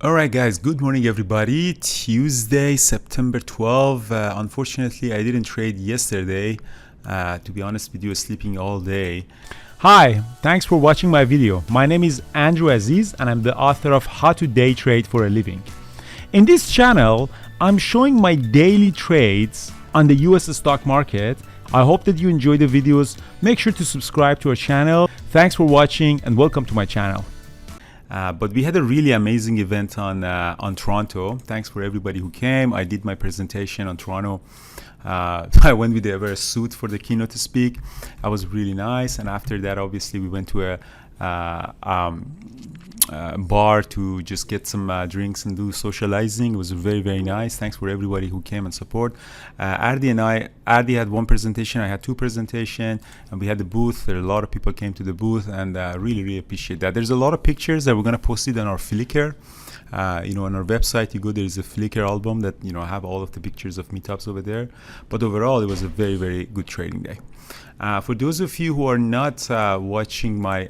All right, guys. Good morning, everybody. Tuesday, September 12th. Unfortunately, I didn't trade yesterday. To be honest with you, sleeping all day. Hi, thanks for watching my video. My name is Andrew Aziz and I'm the author of How to Day Trade for a Living. In this channel, I'm showing my daily trades on the US stock market. I hope that you enjoy the videos. Make sure to subscribe to our channel. Thanks for watching and welcome to my channel. But we had a really amazing event on Toronto. Thanks for everybody who came. I did my presentation on Toronto. I went with a suit for the keynote to speak. That was really nice. And after that, obviously, we went to a bar to just get some drinks and do socializing. It was very, very nice. Thanks for everybody who came and support. Ardi had one presentation. I had two presentations, and we had the booth. There are a lot of people came to the booth, and really, really appreciate that. There's a lot of pictures that we're gonna post it on our Flickr. On our website, you go, there is a Flickr album that have all of the pictures of meetups over there. But overall, it was a very, very good trading day. For those of you who are not watching my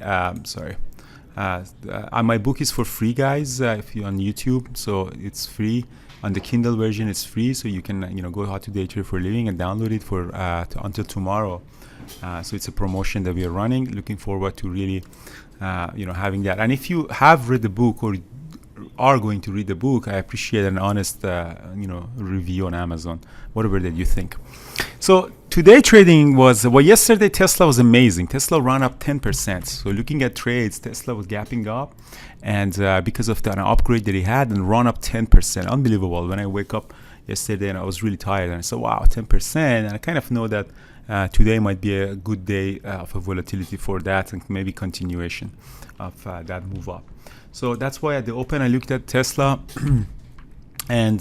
my book is for free, guys. If you're on YouTube, so it's free. On the Kindle version, it's free, so you can go How to Day Trade for a Living and download it for until tomorrow. So it's a promotion that we are running. Looking forward to really having that. And if you have read the book or are going to read the book, I appreciate an honest review on Amazon, whatever that you think. So today trading was, yesterday Tesla was amazing. Tesla ran up 10%. So looking at trades, Tesla was gapping up, and because of the upgrade that he had, and run up 10%. Unbelievable. When I wake up yesterday and I was really tired, and I said, wow, 10%. And I kind of know that today might be a good day of a volatility for that, and maybe continuation of that move up. So that's why at the open I looked at Tesla and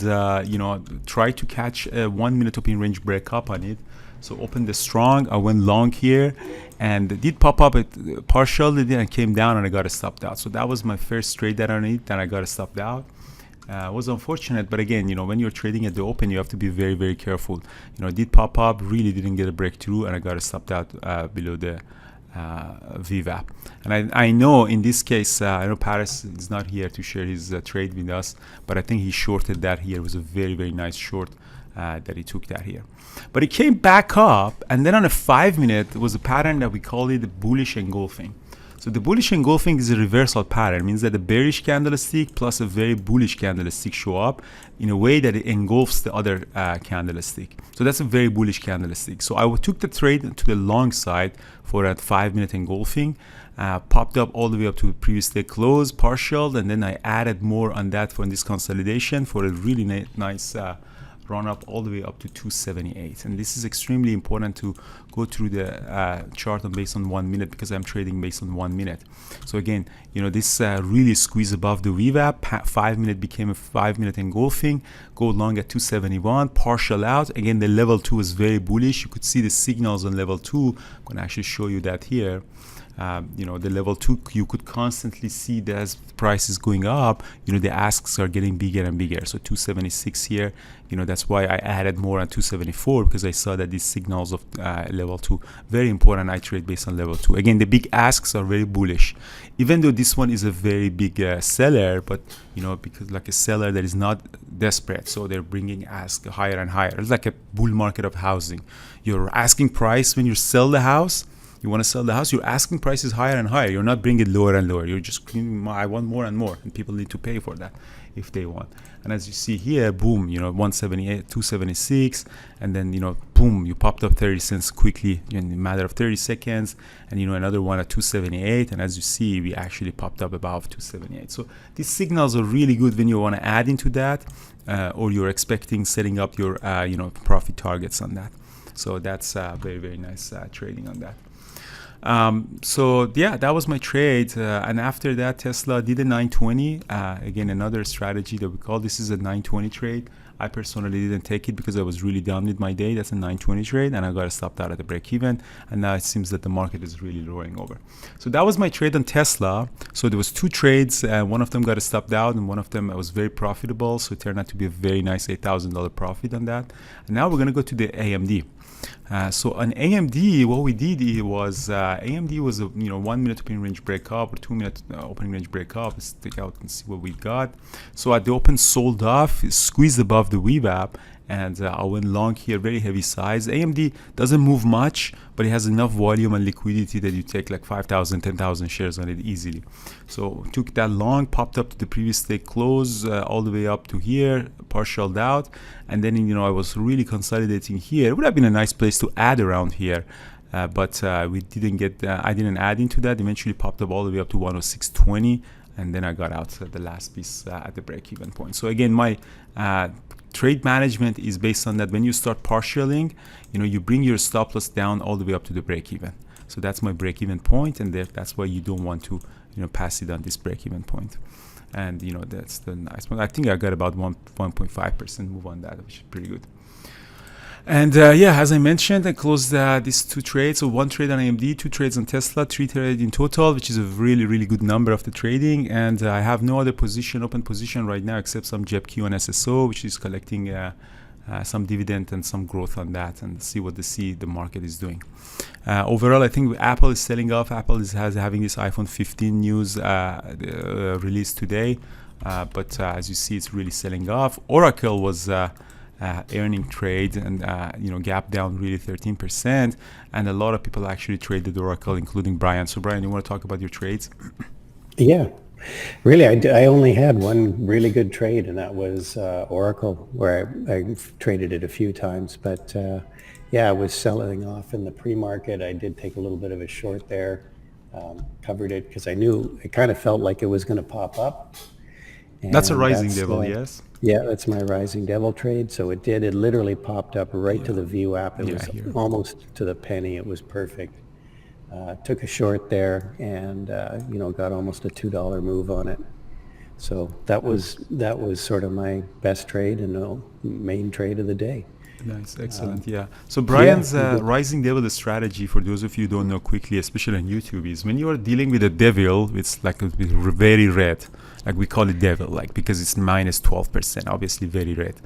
tried to catch a 1 minute open range break up on it. So opened the strong, I went long here, and it did pop up at partial, and came down, and I got a stopped out. So that was my first trade that I need, and I got a stopped out. It was unfortunate, but again, when you're trading at the open, you have to be very, very careful. It did pop up, really didn't get a breakthrough, and I got a stopped out below the VWAP. And I know in this case, I know Paris is not here to share his trade with us, but I think he shorted that here. It was a very, very nice short that he took that here. But it came back up, and then on a 5 minute, it was a pattern that we call it bullish engulfing. So the bullish engulfing is a reversal pattern. It means that a bearish candlestick plus a very bullish candlestick show up in a way that it engulfs the other candlestick. So that's a very bullish candlestick. So I took the trade to the long side for that 5 minute engulfing. Popped up all the way up to the previous day close, partial, and then I added more on that for this consolidation for a really nice run up all the way up to 278. And this is extremely important to go through the chart based on 1 minute, because I'm trading based on 1 minute. So again, this really squeezed above the VWAP. 5 minute became a 5 minute engulfing. Go long at 271, partial out. Again, the level 2 is very bullish. You could see the signals on level 2. I'm going to actually show you that here. The level 2, you could constantly see that as the price is going up, the asks are getting bigger and bigger. So 276 here, that's why I added more on 274, because I saw that these signals of level 2, very important. I trade based on level 2. Again, the big asks are very bullish, even though this one is a very big seller, but because like a seller that is not desperate, so they're bringing ask higher and higher. It's like a bull market of housing. Your asking price when you sell the house, you want to sell the house, your asking price is higher and higher. You're not bringing it lower and lower. You're just, I want more and more, and people need to pay for that if they want. And as you see here, boom, 178, 276, and then boom, you popped up 30 cents quickly in a matter of 30 seconds, and another one at 278, and as you see, we actually popped up above 278. So these signals are really good when you want to add into that, or you're expecting setting up your profit targets on that. So that's very, very nice trading on that. So yeah, that was my trade, and after that Tesla did a 920. Again, another strategy that we call, this is a 920 trade. I personally didn't take it because I was really done with my day. That's a 920 trade, and I got stopped out at the break even, and now it seems that the market is really rolling over. So that was my trade on Tesla. So there was two trades, one of them got stopped out, and one of them was very profitable, so it turned out to be a very nice $8,000 profit on that. And now we're going to go to the AMD. So on AMD, what we did was AMD was a 1 minute opening range breakup or 2 minute opening range breakup. Let's take out and see what we got. So at the open, sold off, squeezed above the VWAP, and I went long here, very heavy size. AMD doesn't move much, but it has enough volume and liquidity that you take like 5,000, 10,000 shares on it easily. So took that long, popped up to the previous day close, all the way up to here, partialed out, and then I was really consolidating here. It would have been a nice place to add around here. But we didn't get, I didn't add into that. Eventually popped up all the way up to 106.20, and then I got out the last piece at the break-even point. So again, my trade management is based on that. When you start partialing, you bring your stop loss down all the way up to the break-even. So that's my break-even point, and that's why you don't want to pass it on this break-even point. And that's the nice one. I think I got about 1.5% move on that, which is pretty good. And as I mentioned, I closed these 2 trades. So 1 trade on AMD, 2 trades on Tesla, 3 trades in total, which is a really, really good number of the trading. And I have no other open position right now except some JEPQ and SSO, which is collecting some dividend and some growth on that, and see what the market is doing. Overall, I think Apple is selling off. Apple is having this iPhone 15 news released today, but as you see, it's really selling off. Oracle was earning trade and gap down really 13%, and a lot of people actually traded Oracle, including Brian. So Brian, you want to talk about your trades? Yeah, really, I only had one really good trade, and that was Oracle, where I traded it a few times. But I was selling off in the pre-market. I did take a little bit of a short there, covered it because I knew it kind of felt like it was going to pop up. And that's a rising devil, yes? Yeah, that's my rising devil trade. So it did. It literally popped up right to the VWAP. It was here. almost to the penny. It was perfect. Took a short there, and got almost a $2 move on it. So that was sort of my best trade and the main trade of the day. Nice, excellent. So Brian's rising devil strategy, for those of you who don't know quickly, especially on YouTube, is when you are dealing with a devil, it's like very red. Like we call it devil, like because it's minus 12%, obviously very red.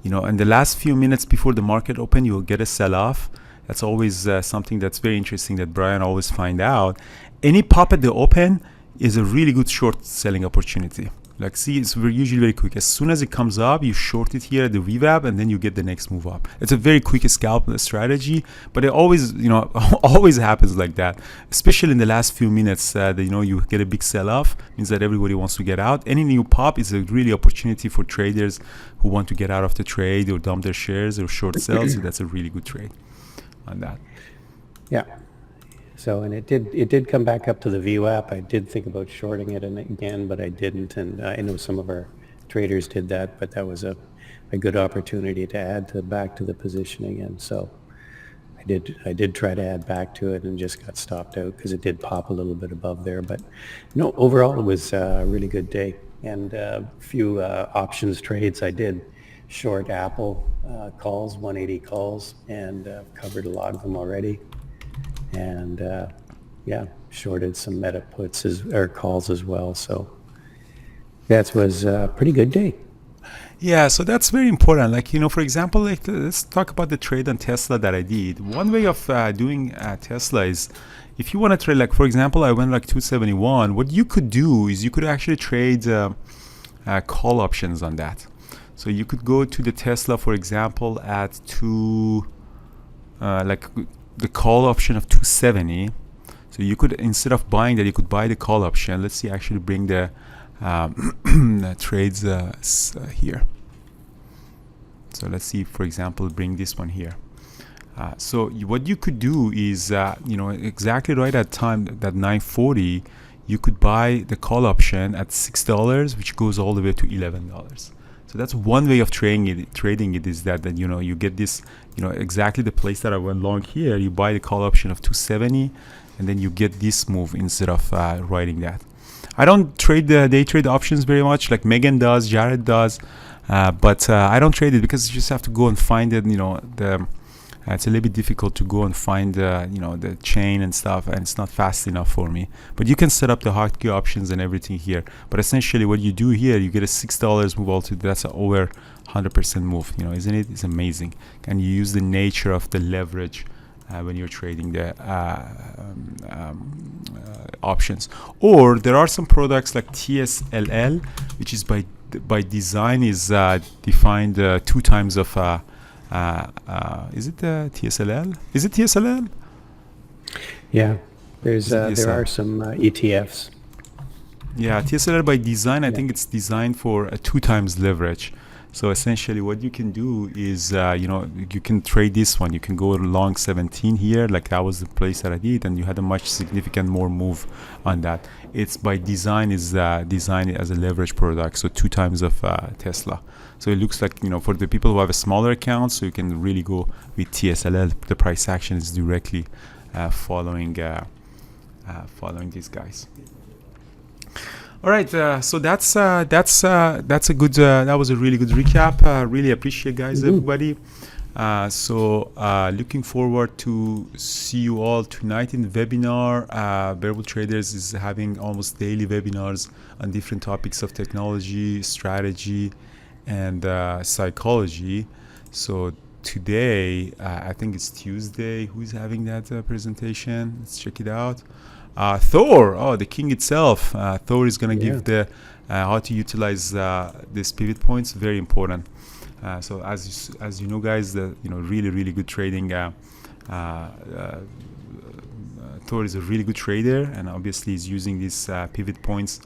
In the last few minutes before the market open, you'll get a sell-off. That's always something that's very interesting that Brian always find out. Any pop at the open is a really good short selling opportunity. Like see, it's usually very quick. As soon as it comes up, you short it here at the VWAP, and then you get the next move up. It's a very quick scalp strategy, but it always, always happens like that. Especially in the last few minutes, you get a big sell-off, means that everybody wants to get out. Any new pop is a really opportunity for traders who want to get out of the trade or dump their shares or short sell. So that's a really good trade on that. Yeah. So, and it did come back up to the VWAP. I did think about shorting it again, but I didn't. And I know some of our traders did that, but that was a good opportunity to add back to the position again. So I did try to add back to it and just got stopped out because it did pop a little bit above there. But overall it was a really good day. And a few options trades. I did short Apple calls, 180 calls, and covered a lot of them already. And shorted some meta puts or calls as well. So that was a pretty good day. Yeah, so that's very important. Like, for example, let's talk about the trade on Tesla that I did. One way of doing Tesla is, if you want to trade, like, for example, I went like 271. What you could do is you could actually trade call options on that. So you could go to the Tesla, for example, at the call option of 270. So you could, instead of buying that, you could buy the call option. Let's see, actually bring the trades here. So let's see, for example, bring this one here. So what you could do is, exactly right at time, that 9:40, you could buy the call option at $6, which goes all the way to $11. So that's one way of trading it is that you get this, exactly the place that I went long here. You buy the call option of 270, and then you get this move instead of writing that. I don't trade the day trade options very much, like Megan does, Jared does, but I don't trade it because you just have to go and find it, the It's a little bit difficult to go and find the chain and stuff, and it's not fast enough for me. But you can set up the hotkey options and everything here. But essentially what you do here, you get a $6 move also. That's over 100% move, isn't it? It's amazing. And you use the nature of the leverage when you're trading the options. Or there are some products like TSLA, which is by design is defined 2 times of is it TSLA? Is it TSLA? Yeah, there are some ETFs. Yeah, TSLA by design, I think it's designed for a 2 times leverage. So essentially what you can do is, you can trade this one. You can go long 17 here, like that was the place that I did, and you had a much significant more move on that. It's by design is designed as a leverage product, so 2 times of Tesla. So it looks like, for the people who have a smaller account, so you can really go with TSLA. The price action is directly following these guys. All right, so that's a good. That was a really good recap. Really appreciate, guys, everybody. So looking forward to see you all tonight in the webinar. Variable Traders is having almost daily webinars on different topics of technology, strategy, and psychology. So today, I think it's Tuesday. Who's having that presentation? Let's check it out. Thor, the king itself. Thor is going to give the how to utilize these pivot points. Very important. So as you know, guys, the really good trading. Thor is a really good trader, and obviously he's using these pivot points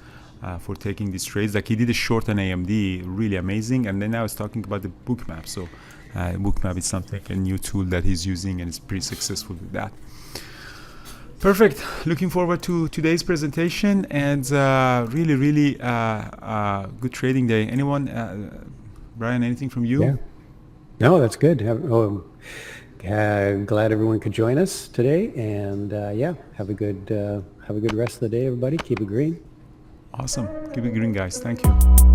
for taking these trades. Like he did a short on AMD, really amazing. And then now he's talking about the bookmap. So bookmap is something, a new tool that he's using, and it's pretty successful with that. Perfect. Looking forward to today's presentation, and really good trading day. Anyone, Brian? Anything from you? Yeah. No, that's good. Glad everyone could join us today, and have a good rest of the day, everybody. Keep it green. Awesome. Keep it green, guys. Thank you.